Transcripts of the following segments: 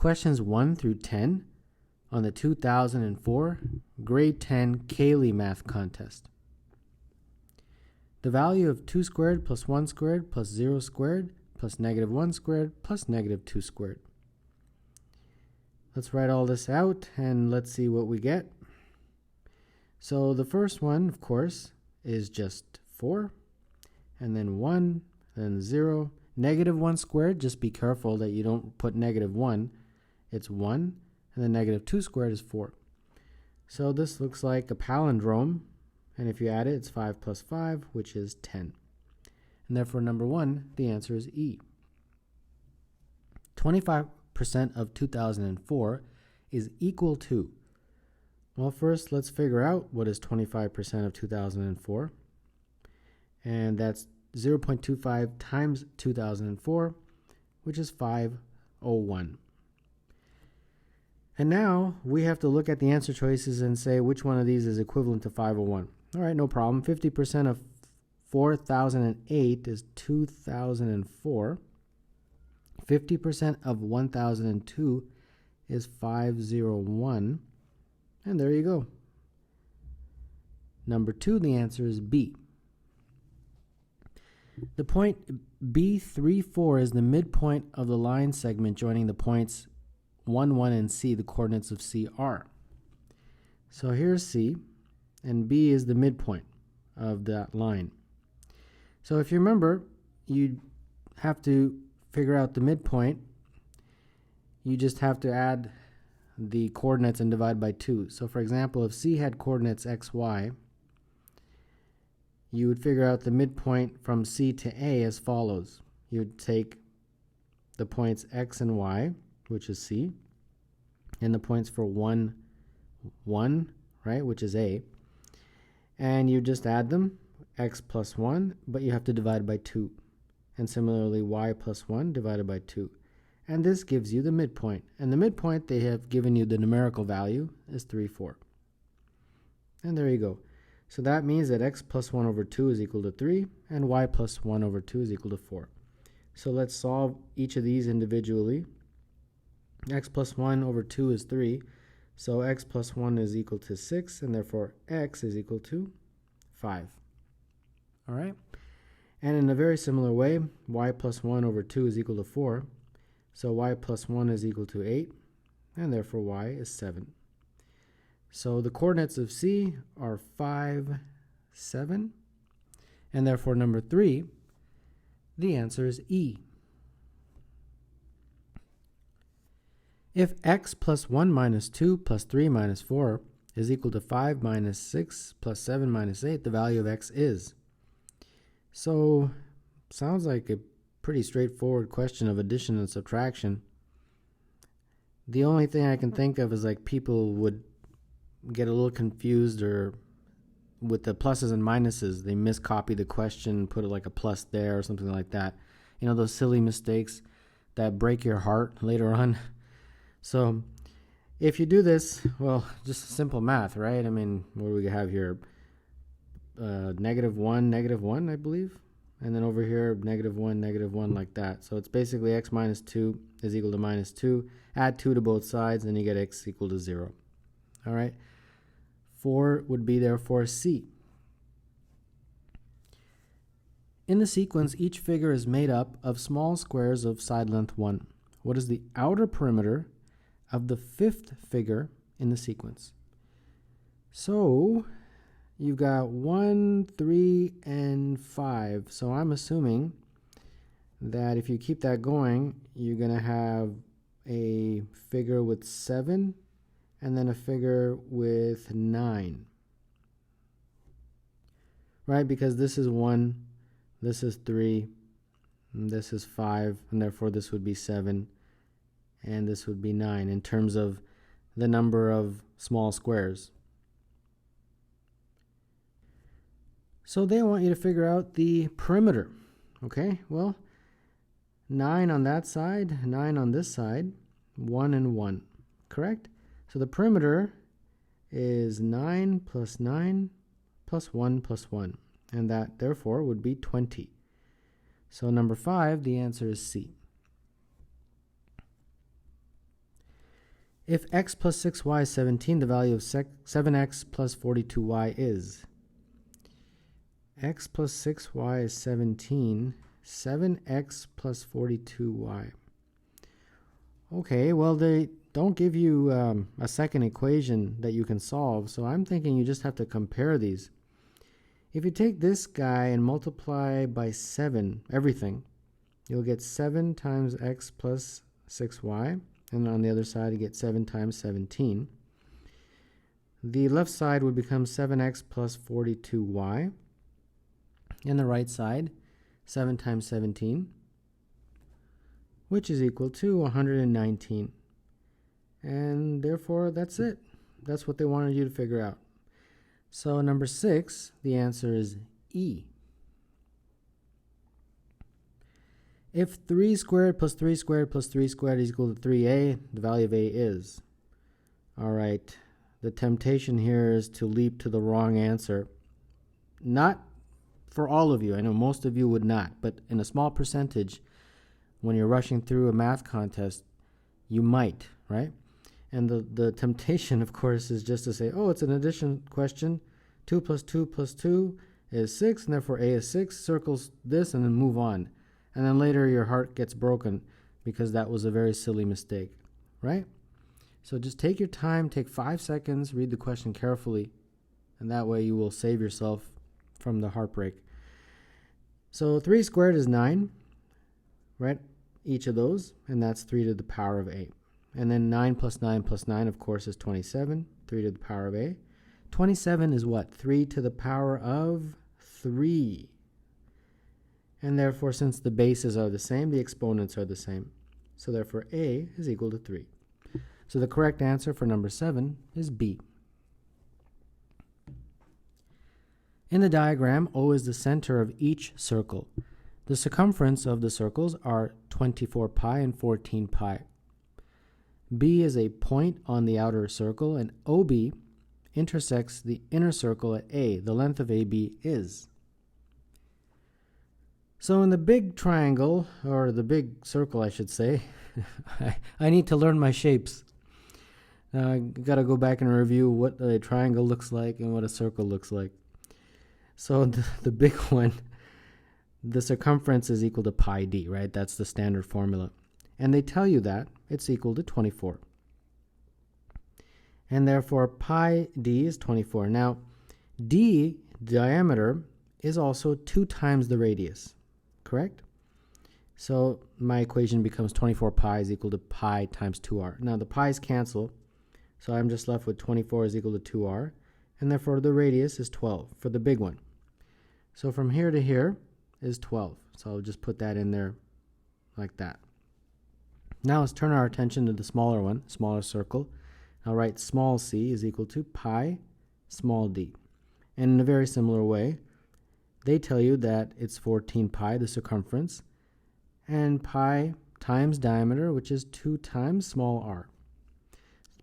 questions 1 through 10 on the 2004 Grade 10 Cayley Math Contest. The value of 2 squared plus 1 squared plus 0 squared plus negative 1 squared plus negative 2 squared. Let's write all this out and let's see what we get. So the first one, of course, is just 4, and then 1, then 0. Negative 1 squared, just be careful that you don't put negative 1. It's 1, and then negative 2 squared is 4. So this looks like a palindrome, and if you add it, it's 5 plus 5, which is 10. And therefore, number 1, the answer is E. 25% of 2004 is equal to, well, first let's figure out what is 25% of 2004. And that's 0.25 times 2004, which is 501. And now we have to look at the answer choices and say which one of these is equivalent to 501. All right, no problem. 50% of 4008 is 2004. 50% of 1002 is 501. And there you go. Number 2, the answer is B. The point B34 is the midpoint of the line segment joining the points 1, 1, and C, the coordinates of C are. So here's C, and B is the midpoint of that line. So if you remember, you have to figure out the midpoint. You just have to add the coordinates and divide by 2. So for example, if C had coordinates x, y, you would figure out the midpoint from C to A as follows. You would take the points x and y, which is C, and the points for 1, 1, right, which is A, and you just add them, x plus 1, but you have to divide by 2. And similarly, y plus 1 divided by 2. And this gives you the midpoint. And the midpoint, they have given you the numerical value, is 3, 4. And there you go. So that means that x plus 1 over 2 is equal to 3, and y plus 1 over 2 is equal to 4. So let's solve each of these individually. X plus 1 over 2 is 3, so x plus 1 is equal to 6, and therefore x is equal to 5. All right? And in a very similar way, y plus 1 over 2 is equal to 4, so y plus 1 is equal to 8, and therefore y is 7. So the coordinates of C are 5, 7, and therefore number 3, the answer is E. If x plus 1 minus 2 plus 3 minus 4 is equal to 5 minus 6 plus 7 minus 8, the value of x is. So, sounds like a pretty straightforward question of addition and subtraction. The only thing I can think of is like people would get a little confused, or with the pluses and minuses, they miscopy the question, put it like a plus there or something like that. You know, those silly mistakes that break your heart later on. So if you do this, well, just simple math, right? I mean, what do we have here? Negative 1, I believe. And then over here, negative 1, like that. So it's basically x minus 2 is equal to minus 2. Add 2 to both sides, and you get x equal to 0. All right? 4 would be therefore C. In the sequence, each figure is made up of small squares of side length 1. What is the outer perimeter of the 5th figure in the sequence? So you've got 1, 3, and 5. So I'm assuming that if you keep that going, you're going to have a figure with 7 and then a figure with 9. Right? Because this is 1, this is 3, and this is 5, and therefore this would be 7, and this would be 9 in terms of the number of small squares. So they want you to figure out the perimeter. Okay, well, 9 on that side, 9 on this side, 1 and 1, correct? So the perimeter is 9 plus 9 plus 1 plus 1, and that therefore would be 20. So number 5, the answer is C. If x plus 6y is 17, the value of 7x plus 42y is x plus 6y is 17, 7x plus 42y. Okay, well, they don't give you a second equation that you can solve, so I'm thinking you just have to compare these. If you take this guy and multiply by 7, everything, you'll get 7 times x plus 6y, and on the other side you get 7 times 17. The left side would become 7x plus 42y, and the right side 7 times 17, which is equal to 119. And therefore that's it. That's what they wanted you to figure out. So number 6, the answer is E. If 3 squared plus 3 squared plus 3 squared is equal to 3a, the value of a is. All right, the temptation here is to leap to the wrong answer. Not for all of you. I know most of you would not, but in a small percentage, when you're rushing through a math contest, you might, right? And the temptation, of course, is just to say, oh, it's an addition question. 2 plus 2 plus 2 is 6, and therefore a is 6. Circles this and then move on. And then later your heart gets broken because that was a very silly mistake, right? So just take your time, take 5 seconds, read the question carefully, and that way you will save yourself from the heartbreak. So 3 squared is 9, right? Each of those, and that's 3 to the power of a. And then 9 plus 9 plus 9, of course, is 27, 3 to the power of a. 27 is what? 3 to the power of 3. And therefore, since the bases are the same, the exponents are the same. So therefore, a is equal to 3. So the correct answer for number 7 is B. In the diagram, O is the center of each circle. The circumference of the circles are 24 pi and 14 pi. B is a point on the outer circle, and OB intersects the inner circle at A. The length of AB is. So in the big triangle, or the big circle I should say, I need to learn my shapes. I got to go back and review what a triangle looks like and what a circle looks like. So the big one, the circumference is equal to pi d, right? That's the standard formula. And they tell you that it's equal to 24. And therefore pi d is 24. Now, d, diameter, is also 2 times the radius, correct? So my equation becomes 24 pi is equal to pi times 2r. Now the pi's cancel, so I'm just left with 24 is equal to 2r, and therefore the radius is 12 for the big one. So from here to here is 12. So I'll just put that in there like that. Now let's turn our attention to the smaller one, smaller circle. I'll write small c is equal to pi small d. And in a very similar way, they tell you that it's 14 pi, the circumference, and pi times diameter, which is 2 times small r.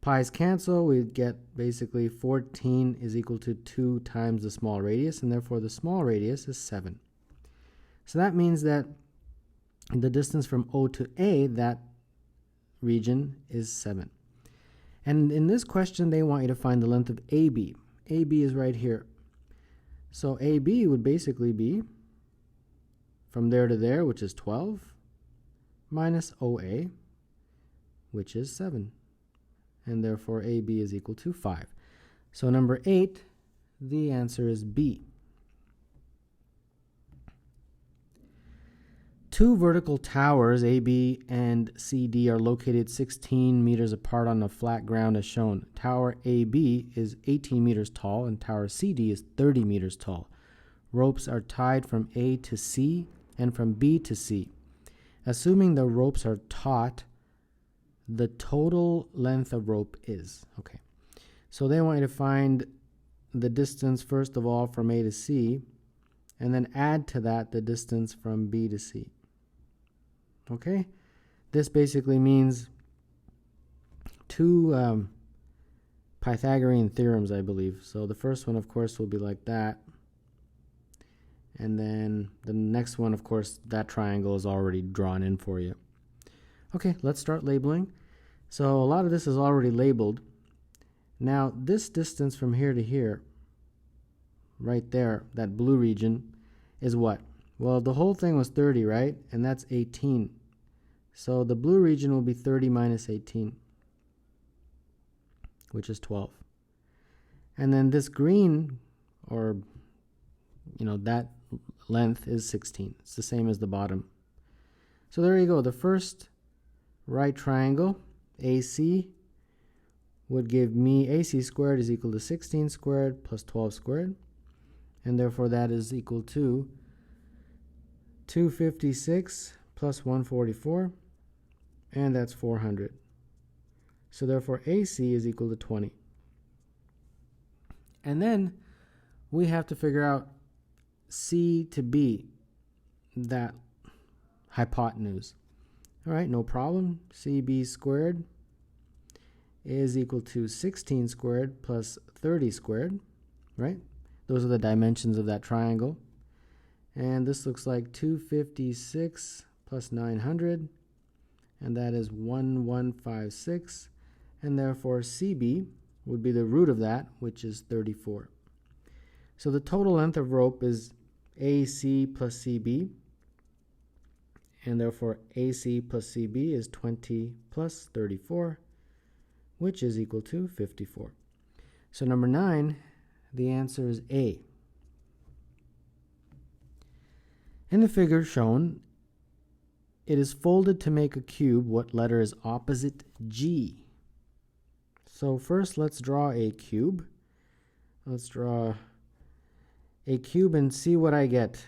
Pi's cancel, we get basically 14 is equal to 2 times the small radius, and therefore the small radius is 7. So that means that the distance from O to A, that region, is 7. And in this question, they want you to find the length of AB. AB is right here. So AB would basically be from there to there, which is 12, minus OA, which is 7. And therefore AB is equal to 5. So number 8, the answer is B. 2 vertical towers, AB and CD, are located 16 meters apart on the flat ground as shown. Tower AB is 18 meters tall and tower CD is 30 meters tall. Ropes are tied from A to C and from B to C. Assuming the ropes are taut, the total length of rope is. Okay, so they want you to find the distance first of all from A to C, and then add to that the distance from B to C. Okay, this basically means 2 Pythagorean theorems, I believe. So the first one, of course, will be like that. And then the next one, of course, that triangle is already drawn in for you. Okay, let's start labeling. So a lot of this is already labeled. Now this distance from here to here, right there, that blue region, is what? Well, the whole thing was 30, right? And that's 18. So the blue region will be 30 minus 18, which is 12. And then this green, or that length, is 16. It's the same as the bottom. So there you go. The first right triangle, AC, would give me AC squared is equal to 16 squared plus 12 squared. And therefore that is equal to 256 plus 144. And that's 400. So therefore AC is equal to 20. And then we have to figure out C to B, that hypotenuse. All right, no problem. CB squared is equal to 16 squared plus 30 squared, right? Those are the dimensions of that triangle. And this looks like 256 plus 900, and that is 1156. And therefore CB would be the root of that, which is 34. So the total length of rope is AC plus CB, and therefore AC plus CB is 20 plus 34, which is equal to 54. So number 9, the answer is A. In the figure shown, it is folded to make a cube. What letter is opposite G? So first let's draw a cube. Let's draw a cube and see what I get.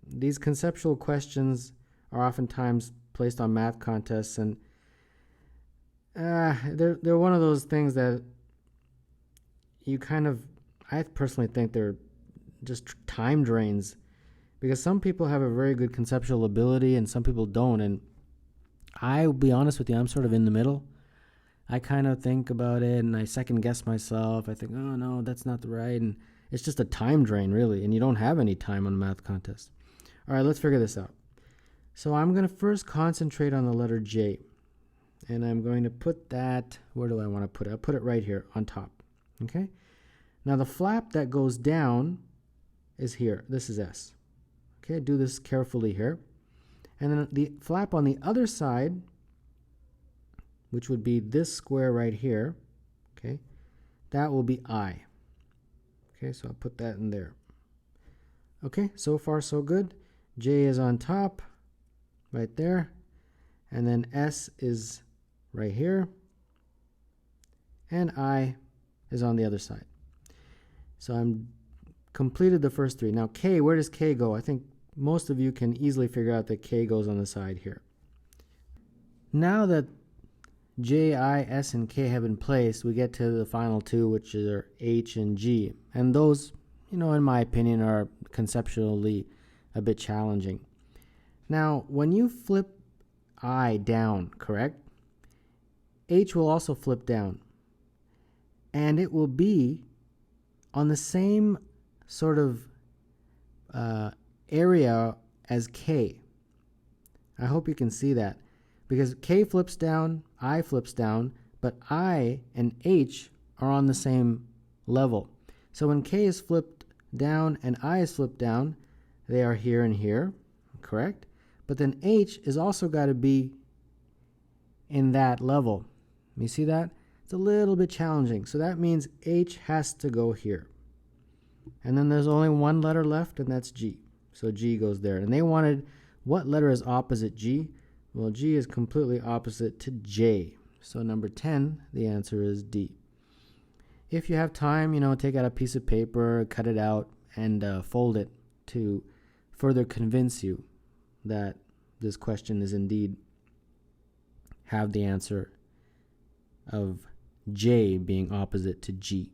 These conceptual questions are oftentimes placed on math contests, and they're one of those things that you I personally think they're just time drains, because some people have a very good conceptual ability and some people don't. And I'll be honest with you, I'm sort of in the middle. I kind of think about it and I second guess myself. I think, oh no, that's not right. And it's just a time drain, really. And you don't have any time on a math contest. All right, let's figure this out. So I'm going to first concentrate on the letter J. And I'm going to put that, where do I want to put it? I'll put it right here on top. Okay? Now the flap that goes down is here. This is S. Okay, do this carefully here. And then the flap on the other side, which would be this square right here, okay, that will be I. Okay, so I'll put that in there. Okay, so far so good. J is on top, right there. And then S is right here. And I is on the other side. So I'm completed the first three. Now K, where does K go? I think most of you can easily figure out that K goes on the side here. Now that J, I, S, and K have been placed, we get to the final two, which are H and G. And those, in my opinion, are conceptually a bit challenging. Now, when you flip I down, correct? H will also flip down. And it will be on the same sort of area as K. I hope you can see that. Because K flips down, I flips down, but I and H are on the same level. So when K is flipped down and I is flipped down, they are here and here, correct? But then H is also got to be in that level. You see that? It's a little bit challenging. So that means H has to go here. And then there's only one letter left, and that's G. So G goes there. And they wanted, what letter is opposite G? Well, G is completely opposite to J. So number 10, the answer is D. If you have time, take out a piece of paper, cut it out, and fold it to further convince you that this question is indeed have the answer of J being opposite to G.